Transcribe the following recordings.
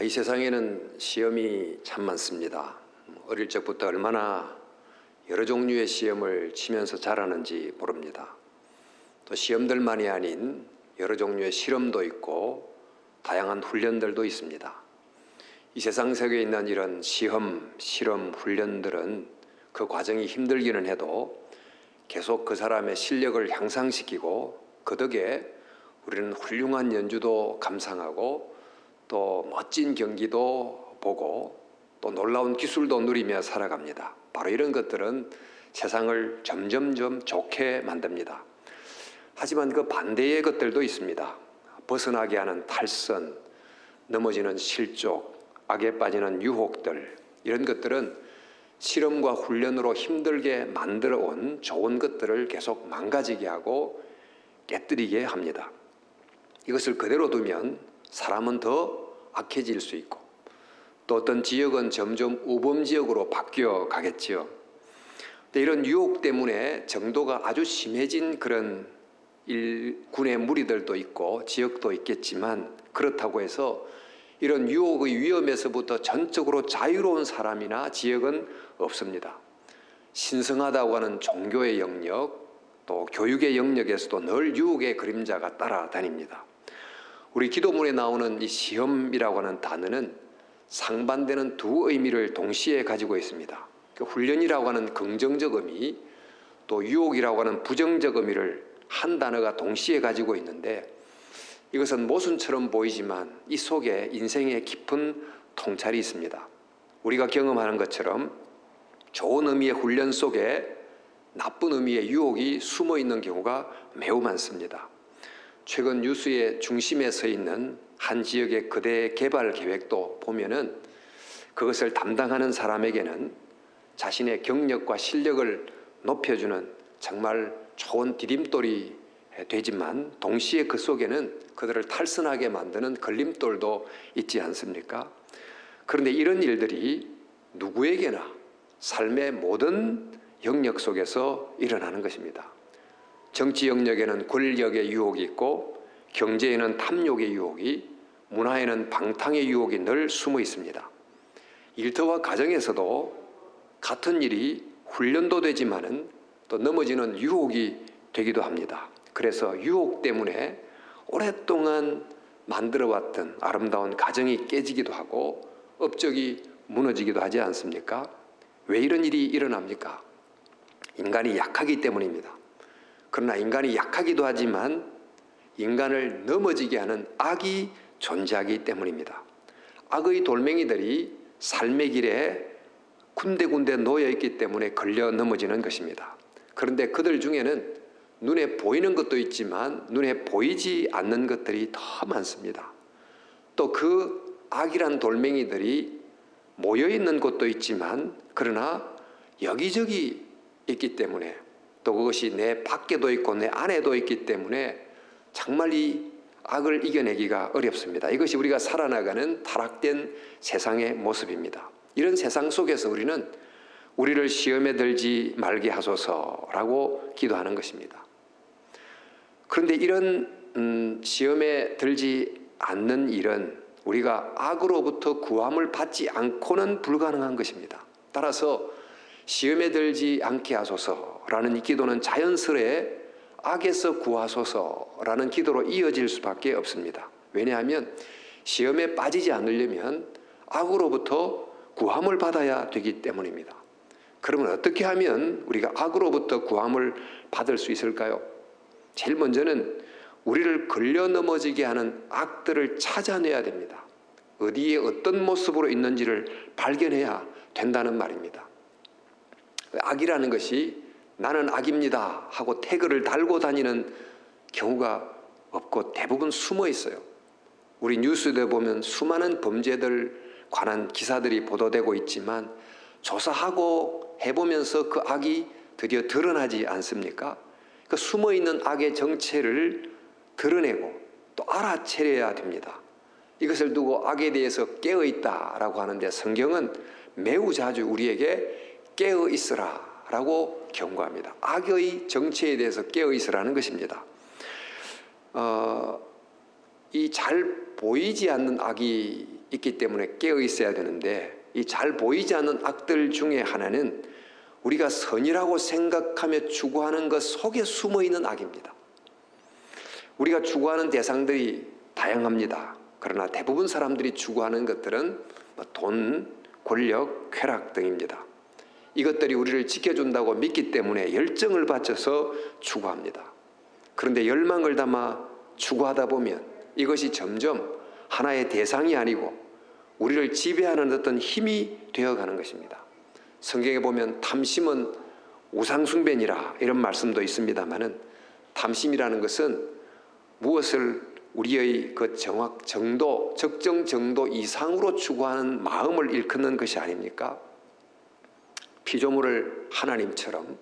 이 세상에는 시험이 참 많습니다. 어릴 적부터 얼마나 여러 종류의 시험을 치면서 자라는지 모릅니다. 또 시험들만이 아닌 여러 종류의 실험도 있고 다양한 훈련들도 있습니다. 이 세상 속에 있는 이런 시험, 실험, 훈련들은 그 과정이 힘들기는 해도 계속 그 사람의 실력을 향상시키고 그 덕에 우리는 훌륭한 연주도 감상하고 또 멋진 경기도 보고 또 놀라운 기술도 누리며 살아갑니다. 바로 이런 것들은 세상을 점점점 좋게 만듭니다. 하지만 그 반대의 것들도 있습니다. 벗어나게 하는 탈선, 넘어지는 실족, 악에 빠지는 유혹들, 이런 것들은 실험과 훈련으로 힘들게 만들어 온 좋은 것들을 계속 망가지게 하고 깨뜨리게 합니다. 이것을 그대로 두면 사람은 더 악해질 수 있고 또 어떤 지역은 점점 우범지역으로 바뀌어 가겠지요. 근데 이런 유혹 때문에 정도가 아주 심해진 그런 일군의 무리들도 있고 지역도 있겠지만, 그렇다고 해서 이런 유혹의 위험에서부터 전적으로 자유로운 사람이나 지역은 없습니다. 신성하다고 하는 종교의 영역, 또 교육의 영역에서도 늘 유혹의 그림자가 따라다닙니다. 우리 기도문에 나오는 이 시험이라고 하는 단어는 상반되는 두 의미를 동시에 가지고 있습니다. 훈련이라고 하는 긍정적 의미, 또 유혹이라고 하는 부정적 의미를 한 단어가 동시에 가지고 있는데, 이것은 모순처럼 보이지만 이 속에 인생의 깊은 통찰이 있습니다. 우리가 경험하는 것처럼 좋은 의미의 훈련 속에 나쁜 의미의 유혹이 숨어 있는 경우가 매우 많습니다. 최근 뉴스의 중심에 서 있는 한 지역의 거대 개발 계획도 보면은 그것을 담당하는 사람에게는 자신의 경력과 실력을 높여주는 정말 좋은 디딤돌이 되지만 동시에 그 속에는 그들을 탈선하게 만드는 걸림돌도 있지 않습니까? 그런데 이런 일들이 누구에게나 삶의 모든 영역 속에서 일어나는 것입니다. 정치 영역에는 권력의 유혹이 있고, 경제에는 탐욕의 유혹이, 문화에는 방탕의 유혹이 늘 숨어 있습니다. 일터와 가정에서도 같은 일이 훈련도 되지만은 또 넘어지는 유혹이 되기도 합니다. 그래서 유혹 때문에 오랫동안 만들어왔던 아름다운 가정이 깨지기도 하고 업적이 무너지기도 하지 않습니까? 왜 이런 일이 일어납니까? 인간이 약하기 때문입니다. 그러나 인간이 약하기도 하지만 인간을 넘어지게 하는 악이 존재하기 때문입니다. 악의 돌멩이들이 삶의 길에 군데군데 놓여있기 때문에 걸려 넘어지는 것입니다. 그런데 그들 중에는 눈에 보이는 것도 있지만 눈에 보이지 않는 것들이 더 많습니다. 또 그 악이란 돌멩이들이 모여있는 곳도 있지만 그러나 여기저기 있기 때문에, 또 그것이 내 밖에도 있고 내 안에도 있기 때문에 정말 이 악을 이겨내기가 어렵습니다. 이것이 우리가 살아나가는 타락된 세상의 모습입니다. 이런 세상 속에서 우리는 우리를 시험에 들지 말게 하소서라고 기도하는 것입니다. 그런데 이런 시험에 들지 않는 일은 우리가 악으로부터 구함을 받지 않고는 불가능한 것입니다. 따라서 시험에 들지 않게 하소서라는 이 기도는 자연스레 악에서 구하소서라는 기도로 이어질 수밖에 없습니다. 왜냐하면 시험에 빠지지 않으려면 악으로부터 구함을 받아야 되기 때문입니다. 그러면 어떻게 하면 우리가 악으로부터 구함을 받을 수 있을까요? 제일 먼저는 우리를 걸려 넘어지게 하는 악들을 찾아내야 됩니다. 어디에 어떤 모습으로 있는지를 발견해야 된다는 말입니다. 악이라는 것이 나는 악입니다 하고 태그를 달고 다니는 경우가 없고 대부분 숨어 있어요. 우리 뉴스에 보면 수많은 범죄들 관한 기사들이 보도되고 있지만 조사하고 해보면서 그 악이 드디어 드러나지 않습니까? 그 숨어있는 악의 정체를 드러내고 또 알아채려야 됩니다. 이것을 두고 악에 대해서 깨어있다라고 하는데 성경은 매우 자주 우리에게 깨어있으라 라고 경고합니다. 악의 정체에 대해서 깨어있으라는 것입니다. 이 잘 보이지 않는 악이 있기 때문에 깨어 있어야 되는데, 이 잘 보이지 않는 악들 중에 하나는 우리가 선이라고 생각하며 추구하는 것 속에 숨어 있는 악입니다. 우리가 추구하는 대상들이 다양합니다. 그러나 대부분 사람들이 추구하는 것들은 돈, 권력, 쾌락 등입니다. 이것들이 우리를 지켜준다고 믿기 때문에 열정을 바쳐서 추구합니다. 그런데 열망을 담아 추구하다 보면 이것이 점점 하나의 대상이 아니고 우리를 지배하는 어떤 힘이 되어가는 것입니다. 성경에 보면 탐심은 우상숭배니라 이런 말씀도 있습니다마는, 탐심이라는 것은 무엇을 우리의 그 적정 정도 이상으로 추구하는 마음을 일컫는 것이 아닙니까? 피조물을 하나님처럼,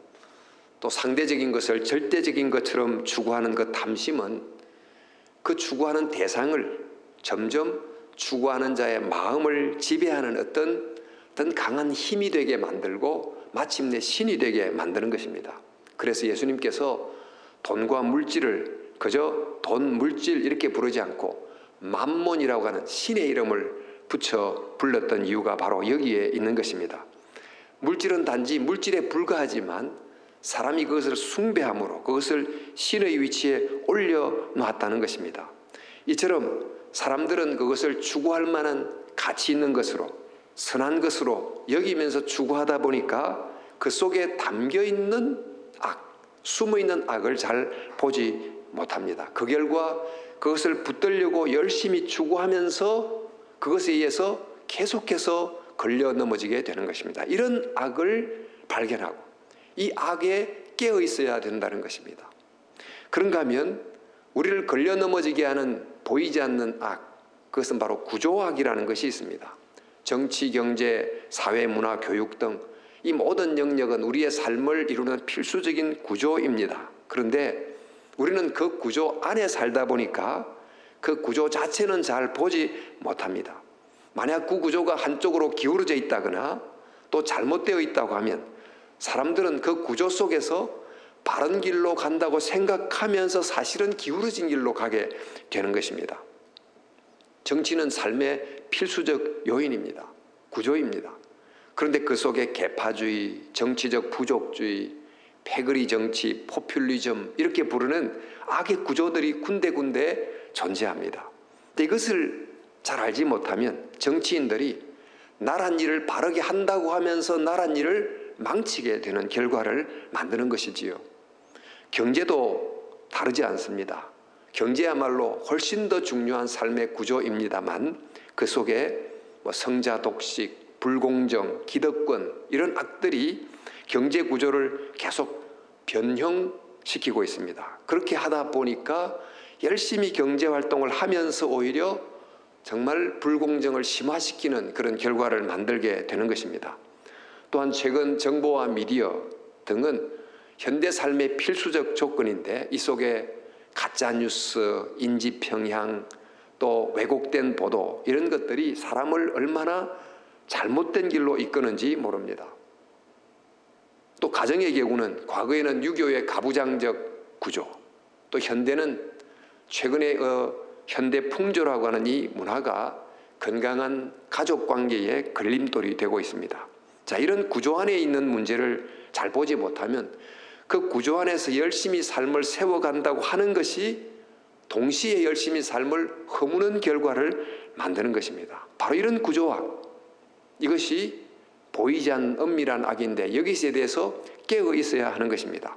또 상대적인 것을 절대적인 것처럼 추구하는 그 탐심은 그 추구하는 대상을 점점 추구하는 자의 마음을 지배하는 어떤 강한 힘이 되게 만들고 마침내 신이 되게 만드는 것입니다. 그래서 예수님께서 돈과 물질을 그저 돈, 물질 이렇게 부르지 않고 맘몬이라고 하는 신의 이름을 붙여 불렀던 이유가 바로 여기에 있는 것입니다. 물질은 단지 물질에 불과하지만 사람이 그것을 숭배함으로 그것을 신의 위치에 올려놓았다는 것입니다. 이처럼 사람들은 그것을 추구할 만한 가치 있는 것으로, 선한 것으로 여기면서 추구하다 보니까 그 속에 담겨있는 악, 숨어있는 악을 잘 보지 못합니다. 그 결과 그것을 붙들려고 열심히 추구하면서 그것에 의해서 계속해서 걸려 넘어지게 되는 것입니다. 이런 악을 발견하고 이 악에 깨어 있어야 된다는 것입니다. 그런가 하면 우리를 걸려 넘어지게 하는 보이지 않는 악, 그것은 바로 구조악이라는 것이 있습니다. 정치, 경제, 사회, 문화, 교육 등 이 모든 영역은 우리의 삶을 이루는 필수적인 구조입니다. 그런데 우리는 그 구조 안에 살다 보니까 그 구조 자체는 잘 보지 못합니다. 만약 그 구조가 한쪽으로 기울어져 있다거나 또 잘못되어 있다고 하면 사람들은 그 구조 속에서 바른 길로 간다고 생각하면서 사실은 기울어진 길로 가게 되는 것입니다. 정치는 삶의 필수적 요인입니다. 구조입니다. 그런데 그 속에 계파주의, 정치적 부족주의, 패거리 정치, 포퓰리즘 이렇게 부르는 악의 구조들이 군데군데 존재합니다. 근데 이것을 잘 알지 못하면 정치인들이 나란 일을 바르게 한다고 하면서 나란 일을 망치게 되는 결과를 만드는 것이지요. 경제도 다르지 않습니다. 경제야말로 훨씬 더 중요한 삶의 구조입니다만 그 속에 성자 독식, 불공정, 기득권 이런 악들이 경제 구조를 계속 변형시키고 있습니다. 그렇게 하다 보니까 열심히 경제 활동을 하면서 오히려 정말 불공정을 심화시키는 그런 결과를 만들게 되는 것입니다. 또한 최근 정보와 미디어 등은 현대 삶의 필수적 조건인데 이 속에 가짜뉴스, 인지평양, 또 왜곡된 보도 이런 것들이 사람을 얼마나 잘못된 길로 이끄는지 모릅니다. 또 가정의 경우는 과거에는 유교의 가부장적 구조, 또 현대는 최근에 현대 풍조라고 하는 이 문화가 건강한 가족관계의 걸림돌이 되고 있습니다. 자, 이런 구조 안에 있는 문제를 잘 보지 못하면 그 구조 안에서 열심히 삶을 세워간다고 하는 것이 동시에 열심히 삶을 허무는 결과를 만드는 것입니다. 바로 이런 구조악, 이것이 보이지 않는 엄밀한 악인데 여기에 대해서 깨어 있어야 하는 것입니다.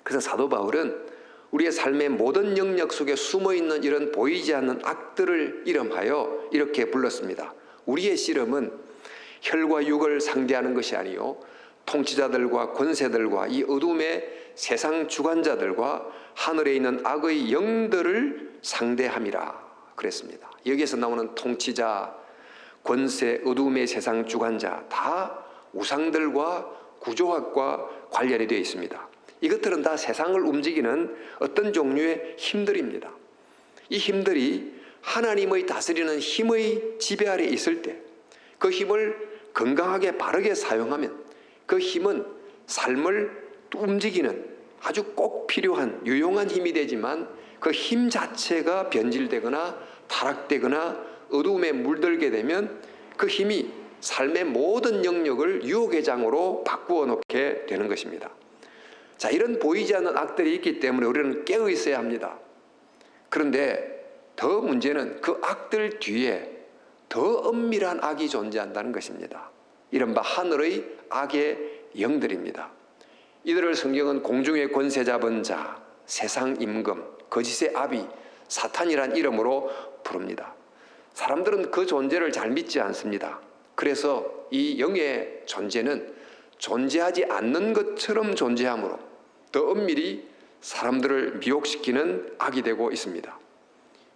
그래서 사도 바울은 우리의 삶의 모든 영역 속에 숨어있는 이런 보이지 않는 악들을 이름하여 이렇게 불렀습니다. 우리의 씨름은 혈과 육을 상대하는 것이 아니요 통치자들과 권세들과 이 어둠의 세상 주관자들과 하늘에 있는 악의 영들을 상대함이라 그랬습니다. 여기에서 나오는 통치자, 권세, 어둠의 세상 주관자 다 우상들과 구조학과 관련이 되어 있습니다. 이것들은 다 세상을 움직이는 어떤 종류의 힘들입니다. 이 힘들이 하나님의 다스리는 힘의 지배 아래 있을 때 그 힘을 건강하게 바르게 사용하면 그 힘은 삶을 움직이는 아주 꼭 필요한 유용한 힘이 되지만 그 힘 자체가 변질되거나 타락되거나 어두움에 물들게 되면 그 힘이 삶의 모든 영역을 유혹의 장으로 바꾸어 놓게 되는 것입니다. 자, 이런 보이지 않는 악들이 있기 때문에 우리는 깨어 있어야 합니다. 그런데 더 문제는 그 악들 뒤에 더 엄밀한 악이 존재한다는 것입니다. 이른바 하늘의 악의 영들입니다. 이들을 성경은 공중의 권세 잡은 자, 세상 임금, 거짓의 아비, 사탄이란 이름으로 부릅니다. 사람들은 그 존재를 잘 믿지 않습니다. 그래서 이 영의 존재는 존재하지 않는 것처럼 존재하므로 더 엄밀히 사람들을 미혹시키는 악이 되고 있습니다.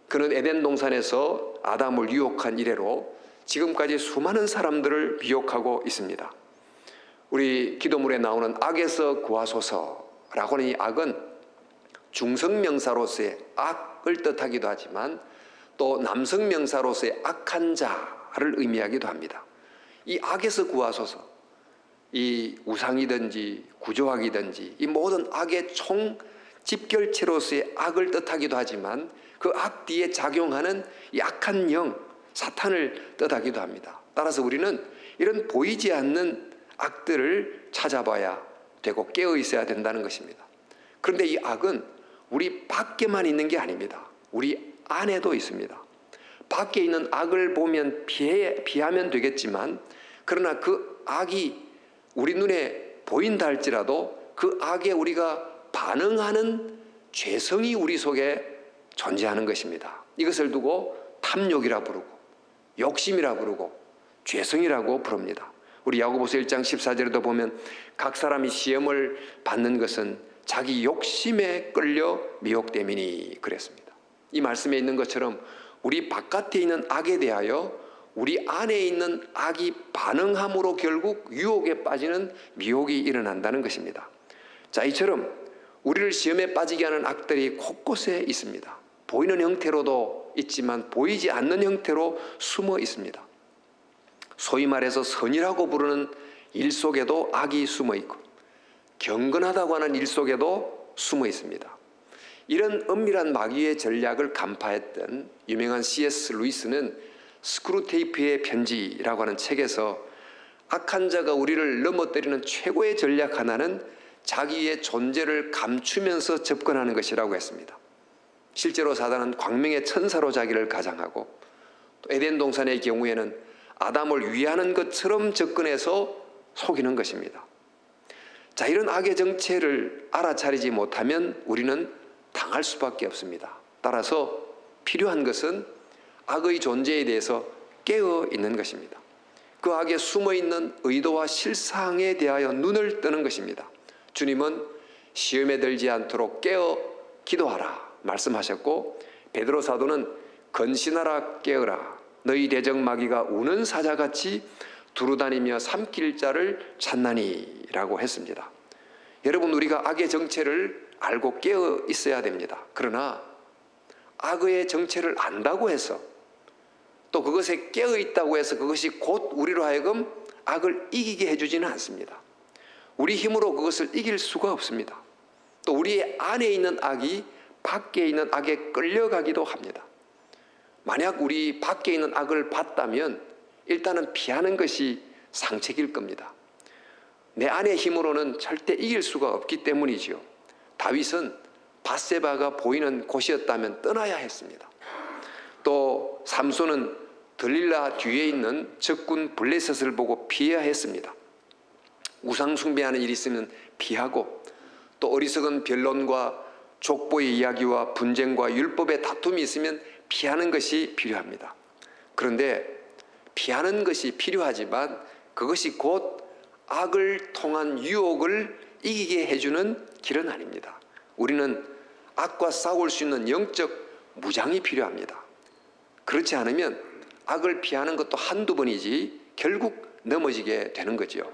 그는 에덴 동산에서 아담을 유혹한 이래로 지금까지 수많은 사람들을 미혹하고 있습니다. 우리 기도문에 나오는 악에서 구하소서라고 하는 이 악은 중성명사로서의 악을 뜻하기도 하지만 또 남성명사로서의 악한 자를 의미하기도 합니다. 이 악에서 구하소서, 이 우상이든지 구조학이든지 이 모든 악의 총 집결체로서의 악을 뜻하기도 하지만 그 악 뒤에 작용하는 이 악한 영, 사탄을 뜻하기도 합니다. 따라서 우리는 이런 보이지 않는 악들을 찾아봐야 되고 깨어 있어야 된다는 것입니다. 그런데 이 악은 우리 밖에만 있는 게 아닙니다. 우리 안에도 있습니다. 밖에 있는 악을 보면 피하면 되겠지만 그러나 그 악이 우리 눈에 보인다 할지라도 그 악에 우리가 반응하는 죄성이 우리 속에 존재하는 것입니다. 이것을 두고 탐욕이라 부르고 욕심이라 부르고 죄성이라고 부릅니다. 우리 야고보서 1장 14절에도 보면 각 사람이 시험을 받는 것은 자기 욕심에 끌려 미혹됨이니 그랬습니다. 이 말씀에 있는 것처럼 우리 바깥에 있는 악에 대하여 우리 안에 있는 악이 반응함으로 결국 유혹에 빠지는 미혹이 일어난다는 것입니다. 자, 이처럼 우리를 시험에 빠지게 하는 악들이 곳곳에 있습니다. 보이는 형태로도 있지만 보이지 않는 형태로 숨어 있습니다. 소위 말해서 선이라고 부르는 일 속에도 악이 숨어 있고 경건하다고 하는 일 속에도 숨어 있습니다. 이런 은밀한 마귀의 전략을 간파했던 유명한 C.S. 루이스는 스크루테이프의 편지라고 하는 책에서 악한 자가 우리를 넘어뜨리는 최고의 전략 하나는 자기의 존재를 감추면서 접근하는 것이라고 했습니다. 실제로 사단은 광명의 천사로 자기를 가장하고 또 에덴 동산의 경우에는 아담을 위하는 것처럼 접근해서 속이는 것입니다. 자, 이런 악의 정체를 알아차리지 못하면 우리는 당할 수밖에 없습니다. 따라서 필요한 것은 악의 존재에 대해서 깨어 있는 것입니다. 그 악에 숨어 있는 의도와 실상에 대하여 눈을 뜨는 것입니다. 주님은 시험에 들지 않도록 깨어 기도하라 말씀하셨고 베드로 사도는 건신하라 깨어라 너희 대적 마귀가 우는 사자같이 두루다니며 삼킬 자를 찾나니 라고 했습니다. 여러분, 우리가 악의 정체를 알고 깨어 있어야 됩니다. 그러나 악의 정체를 안다고 해서 또 그것에 깨어 있다고 해서 그것이 곧 우리로 하여금 악을 이기게 해주지는 않습니다. 우리 힘으로 그것을 이길 수가 없습니다. 또 우리 안에 있는 악이 밖에 있는 악에 끌려가기도 합니다. 만약 우리 밖에 있는 악을 봤다면 일단은 피하는 것이 상책일 겁니다. 내 안의 힘으로는 절대 이길 수가 없기 때문이지요. 다윗은 밧세바가 보이는 곳이었다면 떠나야 했습니다. 또 삼손은 들릴라 뒤에 있는 적군 블레셋을 보고 피해야 했습니다. 우상 숭배하는 일이 있으면 피하고 또 어리석은 변론과 족보의 이야기와 분쟁과 율법의 다툼이 있으면 피하는 것이 필요합니다. 그런데 피하는 것이 필요하지만 그것이 곧 악을 통한 유혹을 이기게 해주는 길은 아닙니다. 우리는 악과 싸울 수 있는 영적 무장이 필요합니다. 그렇지 않으면 악을 피하는 것도 한두 번이지 결국 넘어지게 되는 거죠.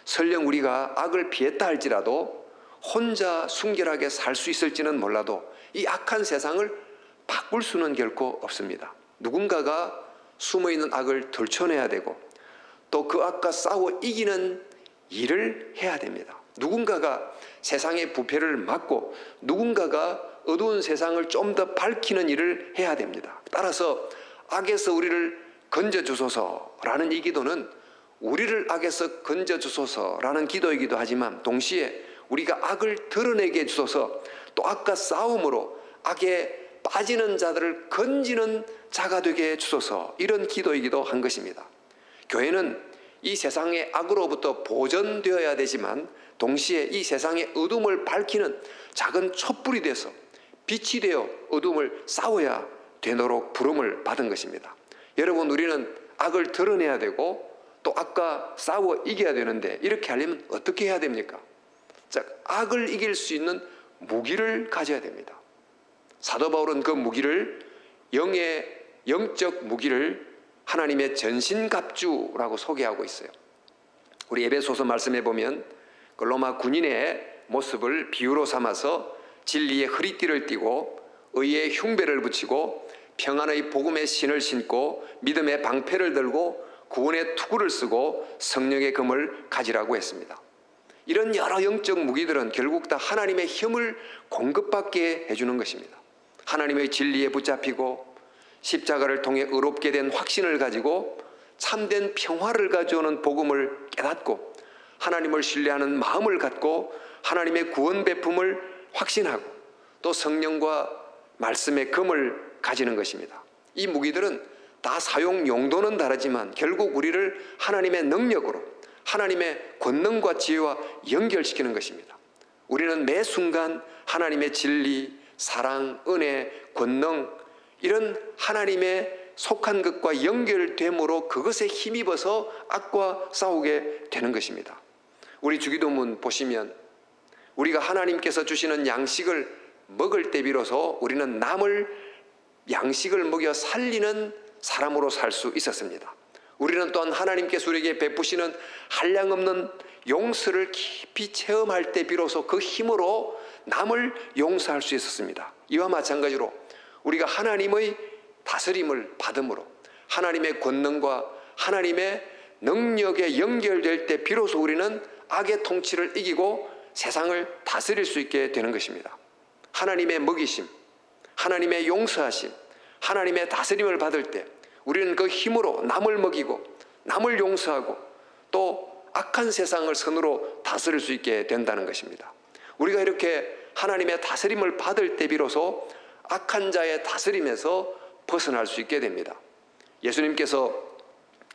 설령 우리가 악을 피했다 할지라도 혼자 순결하게 살 수 있을지는 몰라도 이 악한 세상을 바꿀 수는 결코 없습니다. 누군가가 숨어있는 악을 들춰내야 되고 또 그 악과 싸워 이기는 일을 해야 됩니다. 누군가가 세상의 부패를 막고 누군가가 어두운 세상을 좀 더 밝히는 일을 해야 됩니다. 따라서 악에서 우리를 건져주소서라는 이 기도는 우리를 악에서 건져주소서라는 기도이기도 하지만 동시에 우리가 악을 드러내게 해주소서, 또 악과 싸움으로 악에 빠지는 자들을 건지는 자가 되게 해주소서, 이런 기도이기도 한 것입니다. 교회는 이 세상의 악으로부터 보존되어야 되지만 동시에 이 세상의 어둠을 밝히는 작은 촛불이 돼서 빛이 되어 어둠을 싸워야 되도록 부름을 받은 것입니다. 여러분, 우리는 악을 드러내야 되고 또 악과 싸워 이겨야 되는데 이렇게 하려면 어떻게 해야 됩니까? 자, 악을 이길 수 있는 무기를 가져야 됩니다. 사도 바울은 그 무기를 영적 무기를 하나님의 전신갑주라고 소개하고 있어요. 우리 에베소서 말씀해 보면 그 로마 군인의 모습을 비유로 삼아서 진리의 허리띠를 띠고 의의 흉배를 붙이고 평안의 복음의 신을 신고 믿음의 방패를 들고 구원의 투구를 쓰고 성령의 검을 가지라고 했습니다. 이런 여러 영적 무기들은 결국 다 하나님의 힘을 공급받게 해주는 것입니다. 하나님의 진리에 붙잡히고 십자가를 통해 의롭게 된 확신을 가지고 참된 평화를 가져오는 복음을 깨닫고 하나님을 신뢰하는 마음을 갖고 하나님의 구원 베품을 확신하고 또 성령과 말씀의 검을 가지는 것입니다. 이 무기들은 다 사용 용도는 다르지만 결국 우리를 하나님의 능력으로 하나님의 권능과 지혜와 연결시키는 것입니다. 우리는 매 순간 하나님의 진리, 사랑, 은혜, 권능, 이런 하나님의 속한 것과 연결됨으로 그것에 힘입어서 악과 싸우게 되는 것입니다. 우리 주기도문 보시면 우리가 하나님께서 주시는 양식을 먹을 때 비로소 우리는 남을 양식을 먹여 살리는 사람으로 살 수 있었습니다. 우리는 또한 하나님께서 우리에게 베푸시는 한량없는 용서를 깊이 체험할 때 비로소 그 힘으로 남을 용서할 수 있었습니다. 이와 마찬가지로 우리가 하나님의 다스림을 받음으로 하나님의 권능과 하나님의 능력에 연결될 때 비로소 우리는 악의 통치를 이기고 세상을 다스릴 수 있게 되는 것입니다. 하나님의 먹이심, 하나님의 용서하심, 하나님의 다스림을 받을 때 우리는 그 힘으로 남을 먹이고 남을 용서하고 또 악한 세상을 선으로 다스릴 수 있게 된다는 것입니다. 우리가 이렇게 하나님의 다스림을 받을 때 비로소 악한 자의 다스림에서 벗어날 수 있게 됩니다. 예수님께서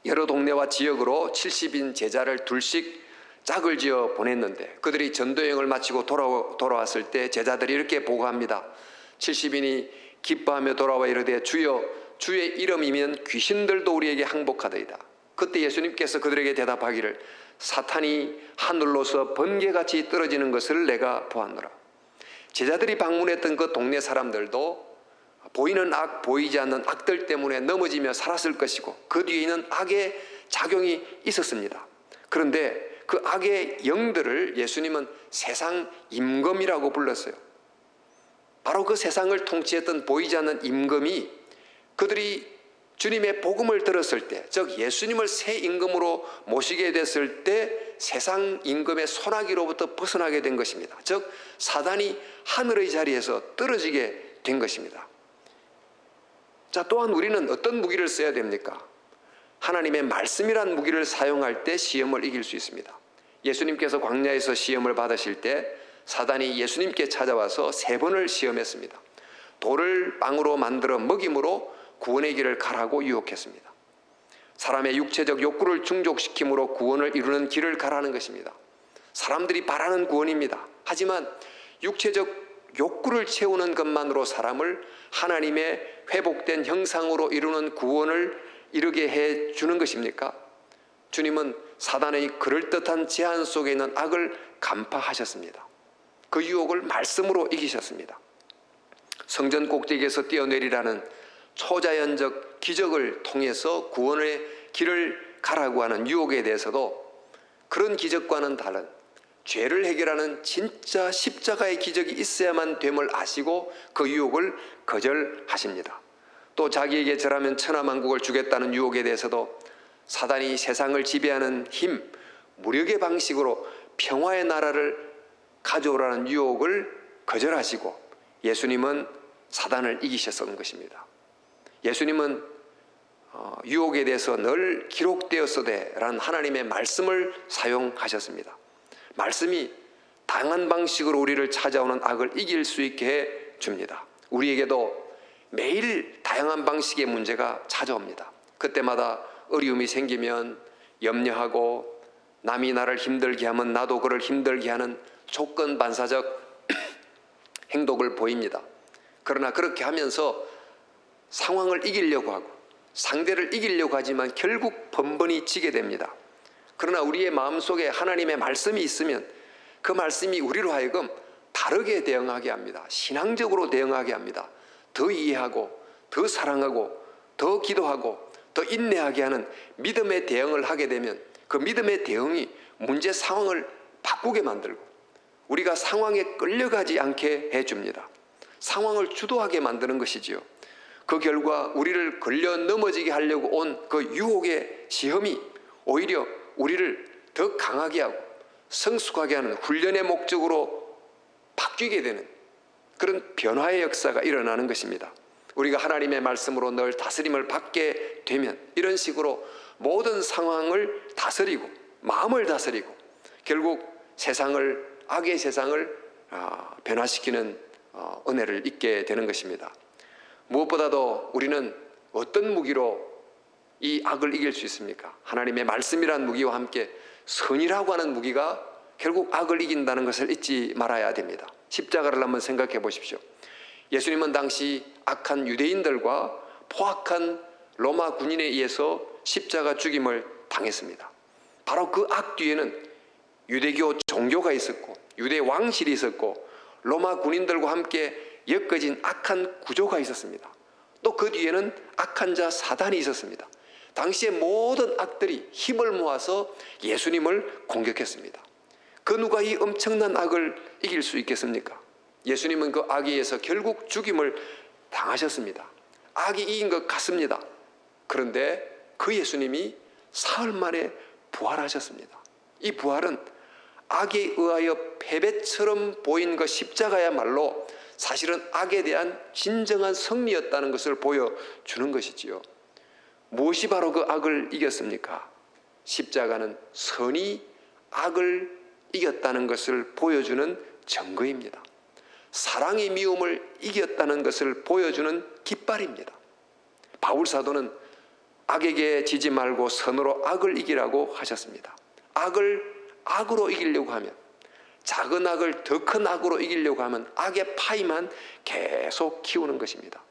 여러 동네와 지역으로 70인 제자를 둘씩 짝을 지어 보냈는데 그들이 전도여행을 마치고 돌아왔을 때 제자들이 이렇게 보고합니다. 70인이 기뻐하며 돌아와 이르되 주여 주의 이름이면 귀신들도 우리에게 항복하더이다. 그때 예수님께서 그들에게 대답하기를 사탄이 하늘로서 번개같이 떨어지는 것을 내가 보았노라. 제자들이 방문했던 그 동네 사람들도 보이는 악, 보이지 않는 악들 때문에 넘어지며 살았을 것이고 그 뒤에는 악의 작용이 있었습니다. 그런데 그 악의 영들을 예수님은 세상 임금이라고 불렀어요. 바로 그 세상을 통치했던 보이지 않는 임금이 그들이 주님의 복음을 들었을 때, 즉 예수님을 새 임금으로 모시게 됐을 때 세상 임금의 손아귀로부터 벗어나게 된 것입니다. 즉 사단이 하늘의 자리에서 떨어지게 된 것입니다. 자, 또한 우리는 어떤 무기를 써야 됩니까? 하나님의 말씀이란 무기를 사용할 때 시험을 이길 수 있습니다. 예수님께서 광야에서 시험을 받으실 때 사단이 예수님께 찾아와서 3번을 시험했습니다. 돌을 빵으로 만들어 먹임으로 구원의 길을 가라고 유혹했습니다. 사람의 육체적 욕구를 충족시킴으로 구원을 이루는 길을 가라는 것입니다. 사람들이 바라는 구원입니다. 하지만 육체적 욕구를 채우는 것만으로 사람을 하나님의 회복된 형상으로 이루는 구원을 이루게 해주는 것입니까? 주님은 사단의 그럴듯한 제안 속에 있는 악을 간파하셨습니다. 그 유혹을 말씀으로 이기셨습니다. 성전 꼭대기에서 뛰어내리라는 초자연적 기적을 통해서 구원의 길을 가라고 하는 유혹에 대해서도 그런 기적과는 다른 죄를 해결하는 진짜 십자가의 기적이 있어야만 됨을 아시고 그 유혹을 거절하십니다. 또 자기에게 절하면 천하만국을 주겠다는 유혹에 대해서도 사단이 세상을 지배하는 힘, 무력의 방식으로 평화의 나라를 가져오라는 유혹을 거절하시고 예수님은 사단을 이기셨던 것입니다. 예수님은 유혹에 대해서 늘 기록되었으되라는 하나님의 말씀을 사용하셨습니다. 말씀이 다양한 방식으로 우리를 찾아오는 악을 이길 수 있게 해 줍니다. 우리에게도 매일 다양한 방식의 문제가 찾아옵니다. 그때마다 어려움이 생기면 염려하고 남이 나를 힘들게 하면 나도 그를 힘들게 하는 조건 반사적 행동을 보입니다. 그러나 그렇게 하면서 상황을 이기려고 하고 상대를 이기려고 하지만 결국 번번이 지게 됩니다. 그러나 우리의 마음속에 하나님의 말씀이 있으면 그 말씀이 우리로 하여금 다르게 대응하게 합니다. 신앙적으로 대응하게 합니다. 더 이해하고 더 사랑하고 더 기도하고 더 인내하게 하는 믿음의 대응을 하게 되면 그 믿음의 대응이 문제 상황을 바꾸게 만들고 우리가 상황에 끌려가지 않게 해줍니다. 상황을 주도하게 만드는 것이지요. 그 결과 우리를 걸려 넘어지게 하려고 온 그 유혹의 시험이 오히려 우리를 더 강하게 하고 성숙하게 하는 훈련의 목적으로 바뀌게 되는 그런 변화의 역사가 일어나는 것입니다. 우리가 하나님의 말씀으로 늘 다스림을 받게 되면 이런 식으로 모든 상황을 다스리고 마음을 다스리고 결국 세상을 악의 세상을 변화시키는 은혜를 잊게 되는 것입니다. 무엇보다도 우리는 어떤 무기로 이 악을 이길 수 있습니까? 하나님의 말씀이란 무기와 함께 선이라고 하는 무기가 결국 악을 이긴다는 것을 잊지 말아야 됩니다. 십자가를 한번 생각해 보십시오. 예수님은 당시 악한 유대인들과 포악한 로마 군인에 의해서 십자가 죽임을 당했습니다. 바로 그 악 뒤에는 유대교 종교가 있었고 유대 왕실이 있었고 로마 군인들과 함께 엮어진 악한 구조가 있었습니다. 또 그 뒤에는 악한 자 사단이 있었습니다. 당시의 모든 악들이 힘을 모아서 예수님을 공격했습니다. 그 누가 이 엄청난 악을 이길 수 있겠습니까? 예수님은 그 악에 의해서 결국 죽임을 당하셨습니다. 악이 이긴 것 같습니다. 그런데 그 예수님이 사흘 만에 부활하셨습니다. 이 부활은 악에 의하여 패배처럼 보인 그 십자가야말로 사실은 악에 대한 진정한 승리였다는 것을 보여주는 것이지요. 무엇이 바로 그 악을 이겼습니까? 십자가는 선이 악을 이겼다는 것을 보여주는 증거입니다. 사랑이 미움을 이겼다는 것을 보여주는 깃발입니다. 바울 사도는 악에게 지지 말고 선으로 악을 이기라고 하셨습니다. 악을 악으로 이기려고 하면 작은 악을 더 큰 악으로 이기려고 하면 악의 파이만 계속 키우는 것입니다.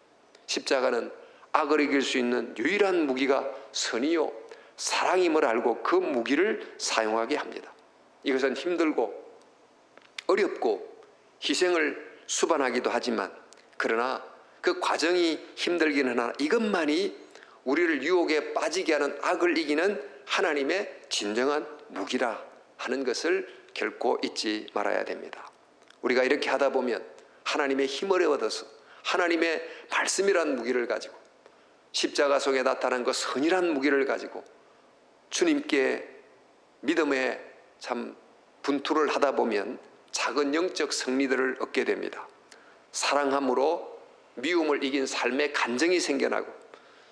십자가는 악을 이길 수 있는 유일한 무기가 선이요 사랑임을 알고 그 무기를 사용하게 합니다. 이것은 힘들고 어렵고 희생을 수반하기도 하지만 그러나 그 과정이 힘들기는 하나 이것만이 우리를 유혹에 빠지게 하는 악을 이기는 하나님의 진정한 무기라 하는 것을 결코 잊지 말아야 됩니다. 우리가 이렇게 하다 보면 하나님의 힘을 얻어서 하나님의 말씀이란 무기를 가지고 십자가 속에 나타난 그 선이란 무기를 가지고 주님께 믿음의 참 분투를 하다 보면 작은 영적 승리들을 얻게 됩니다. 사랑함으로 미움을 이긴 삶의 간증이 생겨나고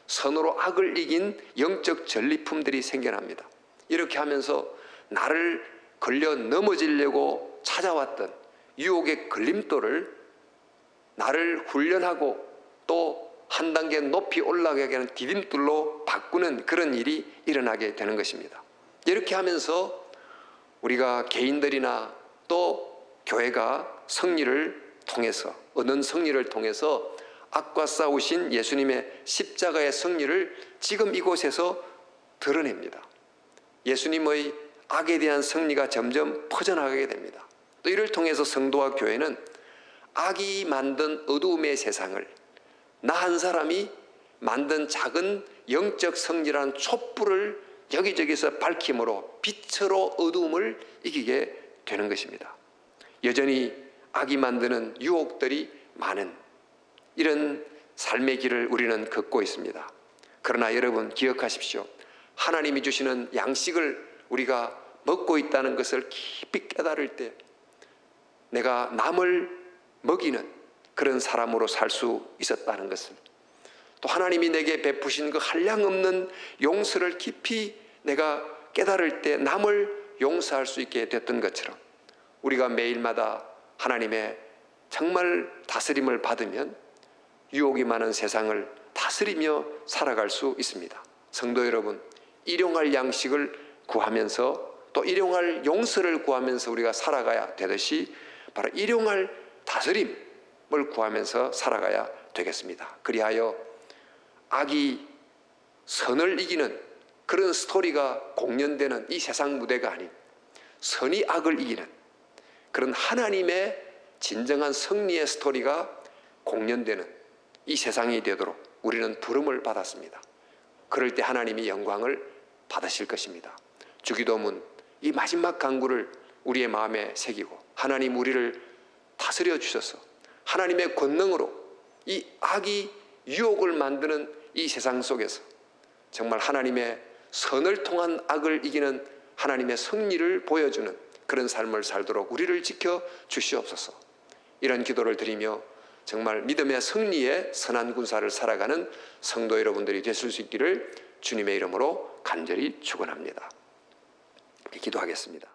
선으로 악을 이긴 영적 전리품들이 생겨납니다. 이렇게 하면서 나를 걸려 넘어지려고 찾아왔던 유혹의 걸림돌을 나를 훈련하고 또 한 단계 높이 올라가게 하는 디딤돌로 바꾸는 그런 일이 일어나게 되는 것입니다. 이렇게 하면서 우리가 개인들이나 또 교회가 승리를 통해서 얻은 승리를 통해서 악과 싸우신 예수님의 십자가의 승리를 지금 이곳에서 드러냅니다. 예수님의 악에 대한 승리가 점점 퍼져나가게 됩니다. 또 이를 통해서 성도와 교회는 악이 만든 어두움의 세상을 나 한 사람이 만든 작은 영적 승리라는 촛불을 여기저기서 밝힘으로 빛으로 어두움을 이기게 되는 것입니다. 여전히 악이 만드는 유혹들이 많은 이런 삶의 길을 우리는 걷고 있습니다. 그러나 여러분 기억하십시오. 하나님이 주시는 양식을 우리가 먹고 있다는 것을 깊이 깨달을 때 내가 남을 먹이는 그런 사람으로 살 수 있었다는 것을 또 하나님이 내게 베푸신 그 한량없는 용서를 깊이 내가 깨달을 때 남을 용서할 수 있게 됐던 것처럼 우리가 매일마다 하나님의 정말 다스림을 받으면 유혹이 많은 세상을 다스리며 살아갈 수 있습니다. 성도 여러분, 일용할 양식을 구하면서 또 일용할 용서를 구하면서 우리가 살아가야 되듯이 바로 일용할 다스림을 구하면서 살아가야 되겠습니다. 그리하여 악이 선을 이기는 그런 스토리가 공연되는 이 세상 무대가 아닌 선이 악을 이기는 그런 하나님의 진정한 승리의 스토리가 공연되는 이 세상이 되도록 우리는 부름을 받았습니다. 그럴 때 하나님이 영광을 받으실 것입니다. 주기도문 이 마지막 간구를 우리의 마음에 새기고 하나님 우리를 다스려 주셔서 하나님의 권능으로 이 악이 유혹을 만드는 이 세상 속에서 정말 하나님의 선을 통한 악을 이기는 하나님의 승리를 보여주는 그런 삶을 살도록 우리를 지켜 주시옵소서. 이런 기도를 드리며 정말 믿음의 승리의 선한 군사를 살아가는 성도 여러분들이 되실 수 있기를 주님의 이름으로 간절히 축원합니다. 기도하겠습니다.